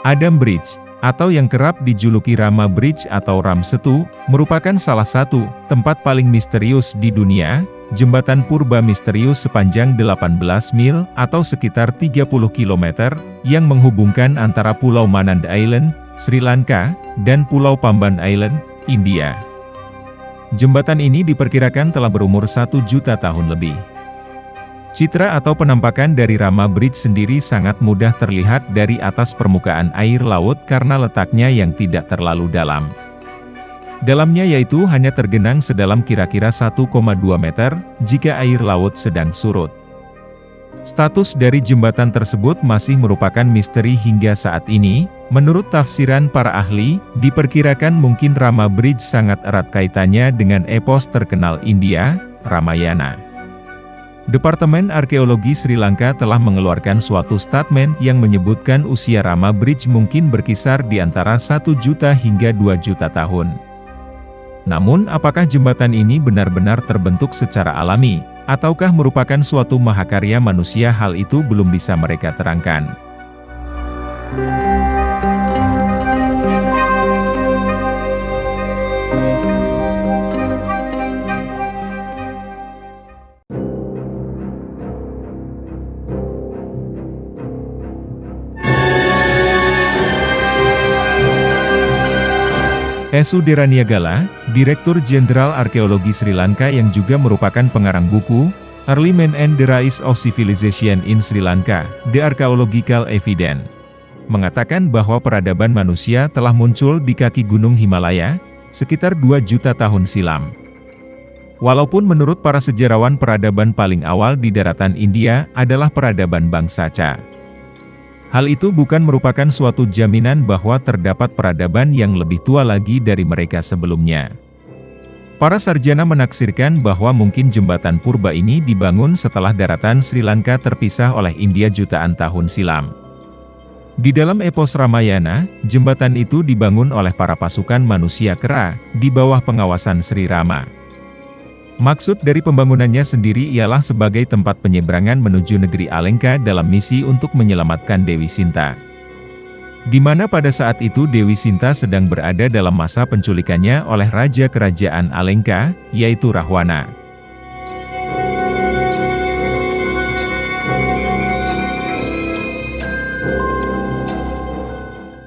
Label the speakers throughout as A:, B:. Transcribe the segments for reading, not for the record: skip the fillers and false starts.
A: Adam Bridge, atau yang kerap dijuluki Rama Bridge atau Ram Setu, merupakan salah satu tempat paling misterius di dunia. Jembatan purba misterius sepanjang 18 mil atau sekitar 30 km yang menghubungkan antara Pulau Manand Island, Sri Lanka, dan Pulau Pamban Island, India. Jembatan ini diperkirakan telah berumur 1 juta tahun lebih. Citra atau penampakan dari Rama Bridge sendiri sangat mudah terlihat dari atas permukaan air laut karena letaknya yang tidak terlalu dalam. Dalamnya yaitu hanya tergenang sedalam kira-kira 1,2 meter, jika air laut sedang surut. Status dari jembatan tersebut masih merupakan misteri hingga saat ini. Menurut tafsiran para ahli, diperkirakan mungkin Rama Bridge sangat erat kaitannya dengan epos terkenal India, Ramayana. Departemen Arkeologi Sri Lanka telah mengeluarkan suatu statement yang menyebutkan usia Rama Bridge mungkin berkisar di antara 1 juta hingga 2 juta tahun. Namun, apakah jembatan ini benar-benar terbentuk secara alami, ataukah merupakan suatu mahakarya manusia? Hal itu belum bisa mereka terangkan. Esu Deraniagala, Direktur Jenderal Arkeologi Sri Lanka yang juga merupakan pengarang buku, Early Man and the Rise of Civilization in Sri Lanka, The Archaeological Evidence, mengatakan bahwa peradaban manusia telah muncul di kaki Gunung Himalaya, sekitar 2 juta tahun silam. Walaupun menurut para sejarawan peradaban paling awal di daratan India adalah peradaban bangsa Cha. Hal itu bukan merupakan suatu jaminan bahwa terdapat peradaban yang lebih tua lagi dari mereka sebelumnya. Para sarjana menaksirkan bahwa mungkin jembatan purba ini dibangun setelah daratan Sri Lanka terpisah oleh India jutaan tahun silam. Di dalam epos Ramayana, jembatan itu dibangun oleh para pasukan manusia kera, di bawah pengawasan Sri Rama. Maksud dari pembangunannya sendiri ialah sebagai tempat penyeberangan menuju negeri Alengka dalam misi untuk menyelamatkan Dewi Sinta. Di mana pada saat itu Dewi Sinta sedang berada dalam masa penculikannya oleh Raja Kerajaan Alengka, yaitu Rahwana.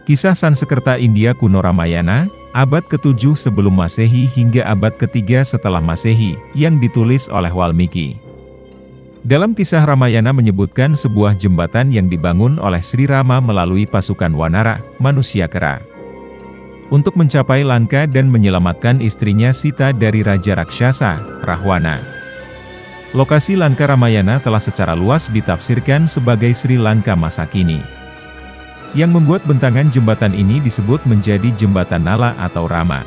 A: Kisah Sansekerta India kuno Ramayana, abad ke-7 sebelum Masehi hingga abad ke-3 setelah Masehi, yang ditulis oleh Walmiki. Dalam kisah Ramayana menyebutkan sebuah jembatan yang dibangun oleh Sri Rama melalui pasukan Wanara, manusia kera, untuk mencapai Lanka dan menyelamatkan istrinya Sita dari Raja Raksasa, Rahwana. Lokasi Lanka Ramayana telah secara luas ditafsirkan sebagai Sri Lanka masa kini. Yang membuat bentangan jembatan ini disebut menjadi jembatan Nala atau Rama.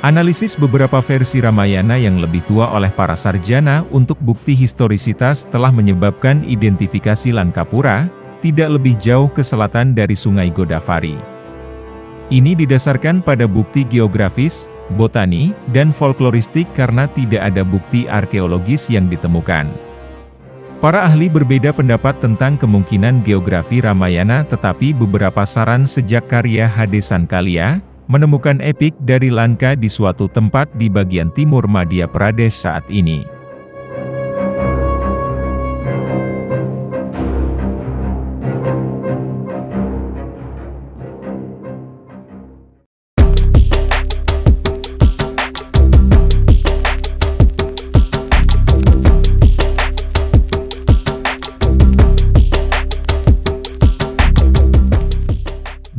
A: Analisis beberapa versi Ramayana yang lebih tua oleh para sarjana untuk bukti historisitas telah menyebabkan identifikasi Lankapura tidak lebih jauh ke selatan dari Sungai Godavari. Ini didasarkan pada bukti geografis, botani, dan folkloristik karena tidak ada bukti arkeologis yang ditemukan. Para ahli berbeda pendapat tentang kemungkinan geografi Ramayana, tetapi beberapa saran sejak karya Hade Sankalia menemukan epik dari Lanka di suatu tempat di bagian timur Madhya Pradesh saat ini.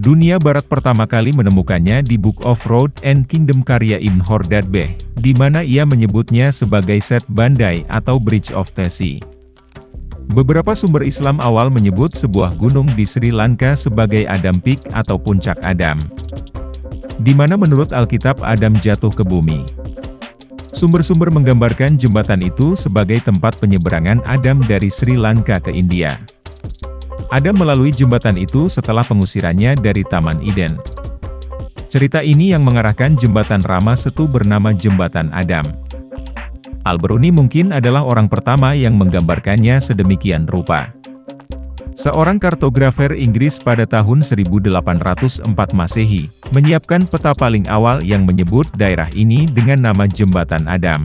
A: Dunia Barat pertama kali menemukannya di Book of Road and Kingdom karya Ibn Hordadbeh, di mana ia menyebutnya sebagai Set Bandai atau Bridge of Tesi. Beberapa sumber Islam awal menyebut sebuah gunung di Sri Lanka sebagai Adam Peak atau Puncak Adam, di mana menurut Alkitab Adam jatuh ke bumi. Sumber-sumber menggambarkan jembatan itu sebagai tempat penyeberangan Adam dari Sri Lanka ke India. Adam melalui jembatan itu setelah pengusirannya dari Taman Eden. Cerita ini yang mengarahkan jembatan Rama Setu bernama Jembatan Adam. Al-Biruni mungkin adalah orang pertama yang menggambarkannya sedemikian rupa. Seorang kartografer Inggris pada tahun 1804 Masehi, menyiapkan peta paling awal yang menyebut daerah ini dengan nama Jembatan Adam.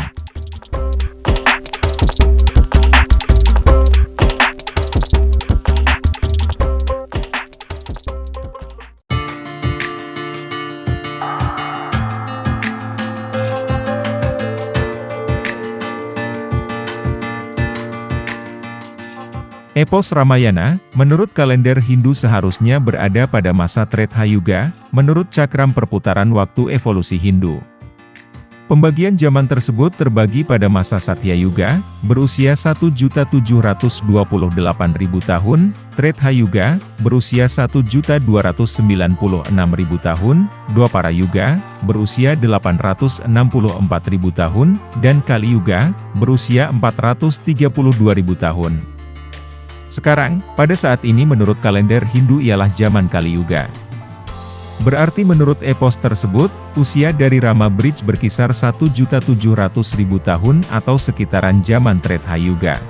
A: Epos Ramayana, menurut kalender Hindu seharusnya berada pada masa Treta Yuga, menurut cakram perputaran waktu evolusi Hindu. Pembagian zaman tersebut terbagi pada masa Satya Yuga, berusia 1.728.000 tahun, Treta Yuga, berusia 1.296.000 tahun, Dwapara Yuga, berusia 864.000 tahun, dan Kali Yuga, berusia 432.000 tahun. Sekarang, pada saat ini menurut kalender Hindu ialah zaman Kali Yuga. Berarti menurut epos tersebut, usia dari Rama Bridge berkisar 1.700.000 tahun atau sekitaran zaman Treta Yuga.